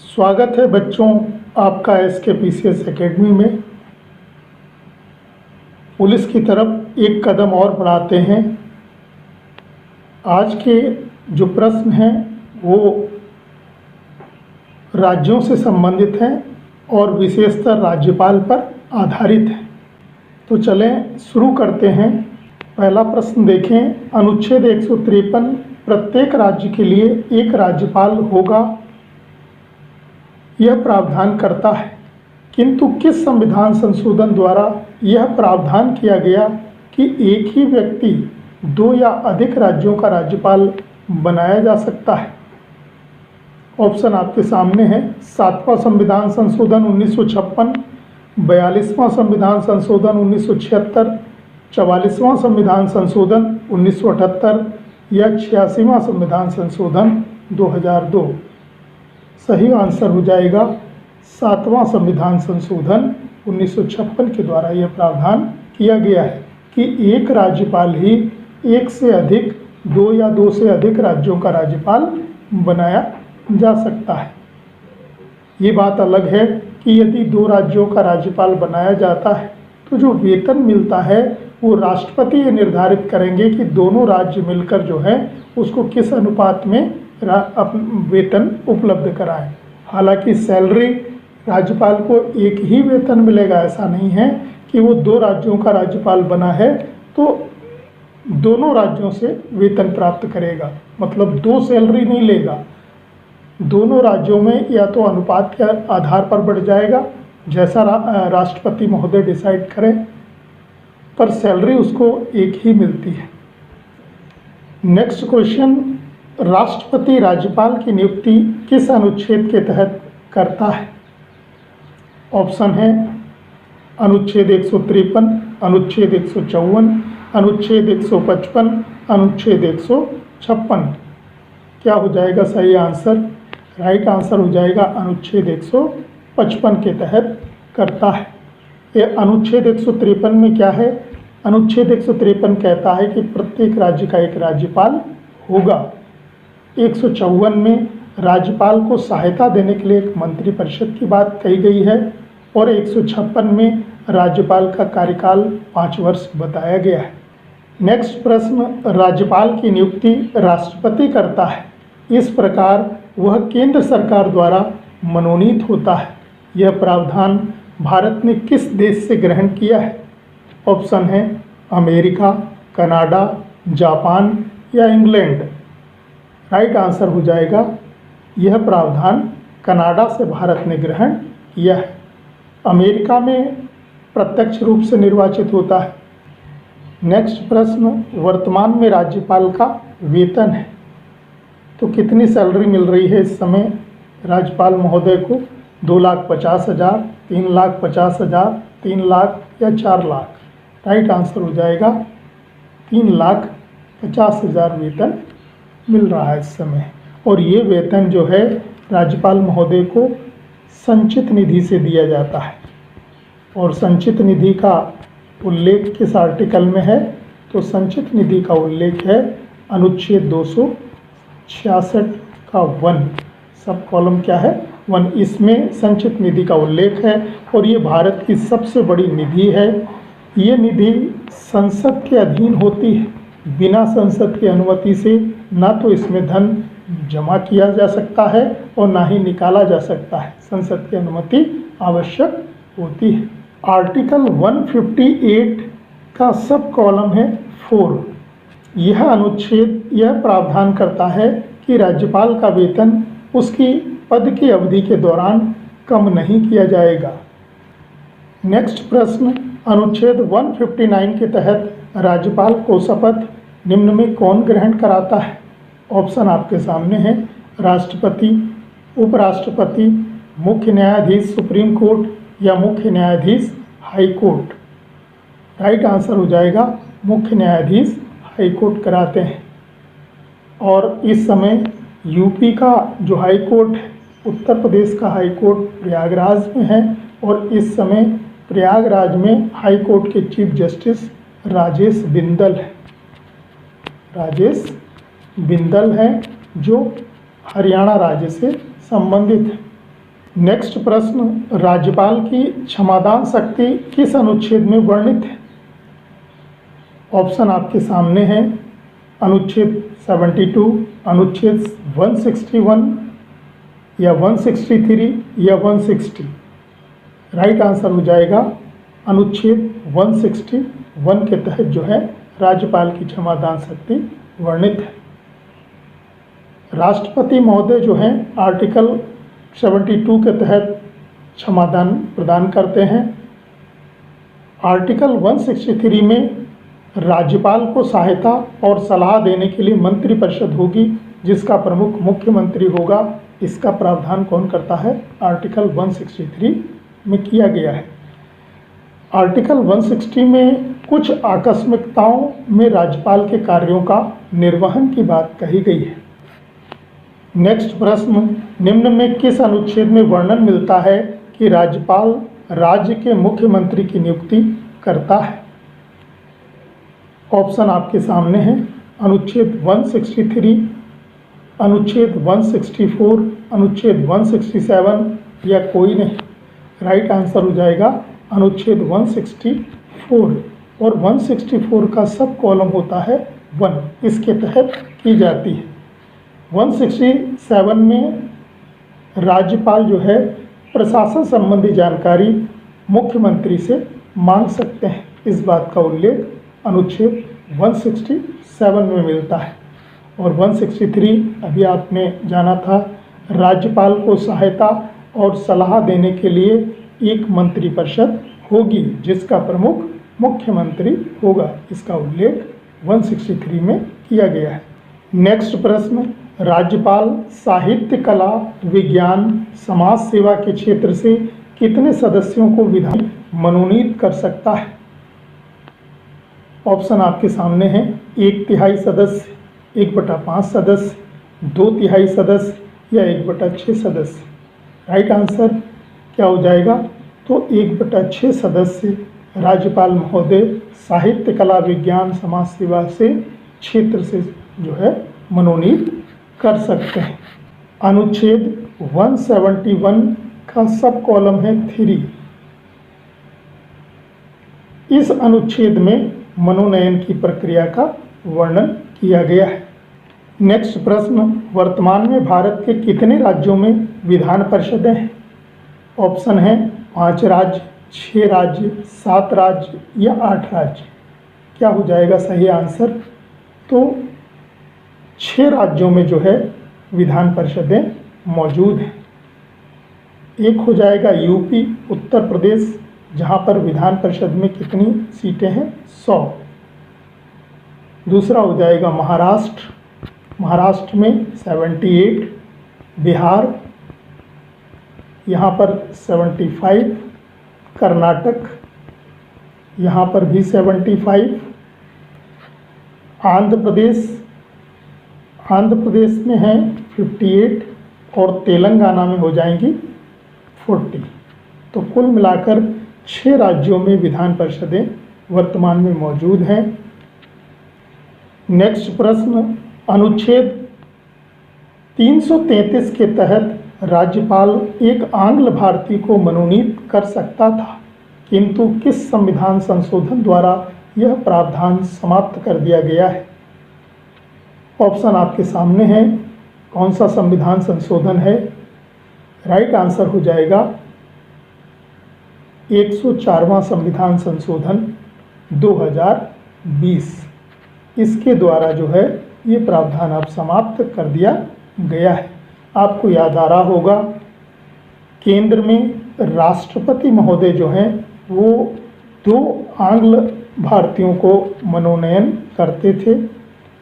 स्वागत है बच्चों आपका SKPCS एकेडमी में। पुलिस की तरफ एक कदम और बढ़ाते हैं। आज के जो प्रश्न हैं वो राज्यों से संबंधित हैं और विशेषतर राज्यपाल पर आधारित हैं। तो चलें शुरू करते हैं। पहला प्रश्न देखें। अनुच्छेद 153 प्रत्येक राज्य के लिए एक राज्यपाल होगा यह प्रावधान करता है, किंतु किस संविधान संशोधन द्वारा यह प्रावधान किया गया कि एक ही व्यक्ति दो या अधिक राज्यों का राज्यपाल बनाया जा सकता है? ऑप्शन आपके सामने है। 7वां संविधान संशोधन 1956, 42वां संविधान संशोधन 1976, 44वां संविधान संशोधन 1978 या 86वां संविधान संशोधन 2002। सही आंसर हो जाएगा 7वां संविधान संशोधन 1956 के द्वारा यह प्रावधान किया गया है कि एक राज्यपाल ही एक से अधिक, दो या दो से अधिक राज्यों का राज्यपाल बनाया जा सकता है। ये बात अलग है कि यदि दो राज्यों का राज्यपाल बनाया जाता है तो जो वेतन मिलता है वो राष्ट्रपति ये निर्धारित करेंगे कि दोनों राज्य मिलकर जो है उसको किस अनुपात में वेतन उपलब्ध कराएं। हालांकि सैलरी राज्यपाल को एक ही वेतन मिलेगा, ऐसा नहीं है कि वो दो राज्यों का राज्यपाल बना है तो दोनों राज्यों से वेतन प्राप्त करेगा, मतलब दो सैलरी नहीं लेगा। दोनों राज्यों में या तो अनुपात के आधार पर बढ़ जाएगा जैसा राष्ट्रपति महोदय डिसाइड करें, पर सैलरी उसको एक ही मिलती है। Next question. राष्ट्रपति राज्यपाल की नियुक्ति किस अनुच्छेद के तहत करता है? ऑप्शन है अनुच्छेद 153, अनुच्छेद 154, अनुच्छेद 155, अनुच्छेद 156। क्या हो जाएगा सही आंसर? राइट आंसर हो जाएगा अनुच्छेद 155 के तहत करता है। ये अनुच्छेद 153 में क्या है? अनुच्छेद 153 कहता है कि प्रत्येक राज्य का एक राज्यपाल होगा। 154 में राज्यपाल को सहायता देने के लिए एक मंत्रिपरिषद की बात कही गई है और 156 में राज्यपाल का कार्यकाल 5 वर्ष बताया गया है। नेक्स्ट प्रश्न। राज्यपाल की नियुक्ति राष्ट्रपति करता है, इस प्रकार वह केंद्र सरकार द्वारा मनोनीत होता है। यह प्रावधान भारत ने किस देश से ग्रहण किया है? ऑप्शन है अमेरिका, कनाडा, जापान या इंग्लैंड। राइट आंसर हो जाएगा यह प्रावधान कनाडा से भारत ने ग्रहण किया है। अमेरिका में प्रत्यक्ष रूप से निर्वाचित होता है। नेक्स्ट प्रश्न। वर्तमान में राज्यपाल का वेतन है तो कितनी सैलरी मिल रही है इस समय राज्यपाल महोदय को? 2,50,000, 3,50,000, 3 लाख या 4 लाख? राइट आंसर हो जाएगा 3,50,000 वेतन मिल रहा है इस समय। और ये वेतन जो है राज्यपाल महोदय को संचित निधि से दिया जाता है। और संचित निधि का उल्लेख किस आर्टिकल में है? तो संचित निधि का उल्लेख है अनुच्छेद 266 का 1, सब कॉलम क्या है 1। इसमें संचित निधि का उल्लेख है और ये भारत की सबसे बड़ी निधि है। ये निधि संसद के अधीन होती है। बिना संसद की अनुमति से ना तो इसमें धन जमा किया जा सकता है और ना ही निकाला जा सकता है। संसद की अनुमति आवश्यक होती है। आर्टिकल 158 का सब कॉलम है 4। यह अनुच्छेद यह प्रावधान करता है कि राज्यपाल का वेतन उसकी पद की अवधि के दौरान कम नहीं किया जाएगा। नेक्स्ट प्रश्न। अनुच्छेद 159 के तहत राज्यपाल को शपथ निम्न में कौन ग्रहण कराता है? ऑप्शन आपके सामने है। राष्ट्रपति, उपराष्ट्रपति, मुख्य न्यायाधीश सुप्रीम कोर्ट या मुख्य न्यायाधीश हाई कोर्ट? राइट आंसर हो जाएगा मुख्य न्यायाधीश हाई कोर्ट कराते हैं। और इस समय यूपी का जो हाई कोर्ट है, उत्तर प्रदेश का हाई कोर्ट प्रयागराज में है और इस समय प्रयागराज में हाई कोर्ट के चीफ जस्टिस राजेश बिंदल है। राजेश बिंदल है जो हरियाणा राज्य से संबंधित है। नेक्स्ट प्रश्न, राज्यपाल की क्षमादान शक्ति किस अनुच्छेद में वर्णित है? ऑप्शन आपके सामने हैं, अनुच्छेद 72, अनुच्छेद 161 या 163 या 160। राइट आंसर हो जाएगा अनुच्छेद 161 के तहत जो है राज्यपाल की क्षमादान शक्ति वर्णित है। राष्ट्रपति महोदय जो हैं आर्टिकल 72 के तहत क्षमादान प्रदान करते हैं। आर्टिकल 163 में राज्यपाल को सहायता और सलाह देने के लिए मंत्रिपरिषद होगी जिसका प्रमुख मुख्यमंत्री होगा। इसका प्रावधान कौन करता है? आर्टिकल 163 में किया गया है। आर्टिकल 160 में कुछ आकस्मिकताओं में राज्यपाल के कार्यों का निर्वहन की बात कही गई है। नेक्स्ट प्रश्न, निम्न में किस अनुच्छेद में वर्णन मिलता है कि राज्यपाल राज्य के मुख्यमंत्री की नियुक्ति करता है? ऑप्शन आपके सामने हैं, अनुच्छेद 163, अनुच्छेद 164, अनुच्छेद 167 या कोई नहीं। राइट आंसर हो जाएगा अनुच्छेद 164 और 164 का सब कॉलम होता है 1, इसके तहत की जाती है। 167 में राज्यपाल जो है प्रशासन संबंधी जानकारी मुख्यमंत्री से मांग सकते हैं। इस बात का उल्लेख अनुच्छेद 167 में मिलता है। और 163 अभी आपने जाना था, राज्यपाल को सहायता और सलाह देने के लिए एक मंत्रिपरिषद होगी जिसका प्रमुख मुख्यमंत्री होगा। इसका उल्लेख 163 में किया गया है। नेक्स्ट प्रश्न, राज्यपाल साहित्य, कला, विज्ञान, समाज सेवा के क्षेत्र से कितने सदस्यों को विधान मनोनीत कर सकता है? ऑप्शन आपके सामने हैं, 1/3 सदस्य, 1/5 सदस्य, 2/3 सदस्य या 1/6 सदस्य। राइट आंसर क्या हो जाएगा? तो 1/6 सदस्य राज्यपाल महोदय साहित्य, कला, विज्ञान, समाज सेवा से क्षेत्र से जो है मनोनीत कर सकते हैं। अनुच्छेद 171 का सब कॉलम है 3। इस अनुच्छेद में मनोनयन की प्रक्रिया का वर्णन किया गया है। नेक्स्ट प्रश्न, वर्तमान में भारत के कितने राज्यों में विधान परिषदें हैं? ऑप्शन है 5 राज्य, 6 राज्य, 7 राज्य या 8 राज्य। क्या हो जाएगा सही आंसर? तो 6 राज्यों में जो है विधान परिषदें मौजूद हैं। एक हो जाएगा यूपी, उत्तर प्रदेश, जहाँ पर विधान परिषद में कितनी सीटें हैं? 100। दूसरा हो जाएगा महाराष्ट्र, महाराष्ट्र में 78, बिहार यहाँ पर 75, कर्नाटक यहाँ पर भी 75, आंध्र प्रदेश में है 58 और तेलंगाना में हो जाएंगी 40। तो कुल मिलाकर 6 राज्यों में विधान परिषदें वर्तमान में मौजूद हैं। नेक्स्ट प्रश्न, अनुच्छेद 333 के तहत राज्यपाल एक आंग्ल भारतीय को मनोनीत कर सकता था, किंतु किस संविधान संशोधन द्वारा यह प्रावधान समाप्त कर दिया गया है? ऑप्शन आपके सामने हैं, कौन सा संविधान संशोधन है? राइट आंसर हो जाएगा 104वां संविधान संशोधन 2020। इसके द्वारा जो है ये प्रावधान अब समाप्त कर दिया गया है। आपको याद आ रहा होगा, केंद्र में राष्ट्रपति महोदय जो हैं वो 2 आंग्ल भारतीयों को मनोनयन करते थे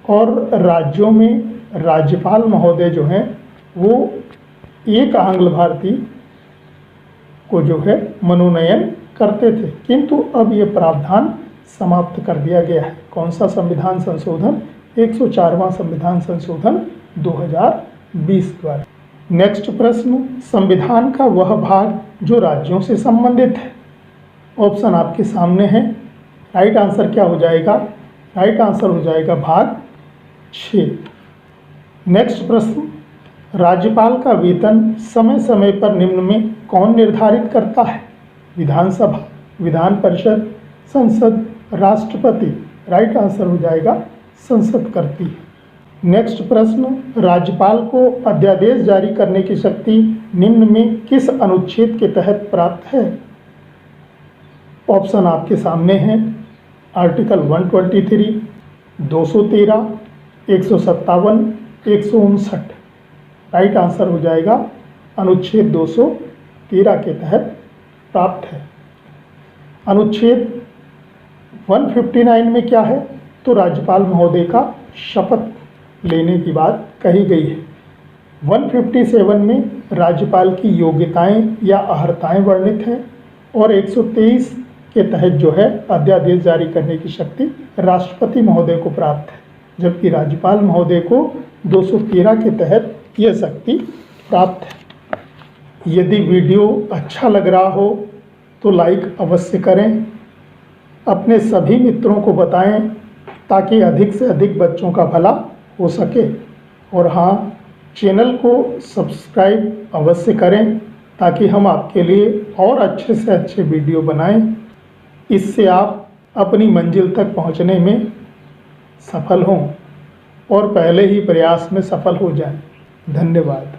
और राज्यों में राज्यपाल महोदय जो हैं वो 1 आंग्ल भारतीय को जो है मनोनयन करते थे, किंतु अब ये प्रावधान समाप्त कर दिया गया है। कौन सा संविधान संशोधन? 104वां संविधान संशोधन 2020 द्वारा। नेक्स्ट प्रश्न, संविधान का वह भाग जो राज्यों से संबंधित है। ऑप्शन आपके सामने है। राइट आंसर क्या हो जाएगा? राइट आंसर हो जाएगा भाग 6। नेक्स्ट प्रश्न, राज्यपाल का वेतन समय समय पर निम्न में कौन निर्धारित करता है? विधानसभा, विधान परिषद, संसद, राष्ट्रपति। राइट आंसर हो जाएगा संसद करती है। नेक्स्ट प्रश्न, राज्यपाल को अध्यादेश जारी करने की शक्ति निम्न में किस अनुच्छेद के तहत प्राप्त है? ऑप्शन आपके सामने हैं। आर्टिकल 123, 213, 157, 159। राइट आंसर हो जाएगा अनुच्छेद 213 के तहत प्राप्त है। अनुच्छेद 159 में क्या है? तो राज्यपाल महोदय का शपथ लेने की बात कही गई है। 157 में राज्यपाल की योग्यताएं या अर्हताएं वर्णित हैं और 123 के तहत जो है अध्यादेश जारी करने की शक्ति राष्ट्रपति महोदय को प्राप्त है, जबकि राज्यपाल महोदय को 213 के तहत यह शक्ति प्राप्त है। यदि वीडियो अच्छा लग रहा हो तो लाइक अवश्य करें, अपने सभी मित्रों को बताएं ताकि अधिक से अधिक बच्चों का भला हो सके। और हाँ, चैनल को सब्सक्राइब अवश्य करें ताकि हम आपके लिए और अच्छे से अच्छे वीडियो बनाएं। इससे आप अपनी मंजिल तक पहुंचने में सफल हों और पहले ही प्रयास में सफल हो जाएं। धन्यवाद।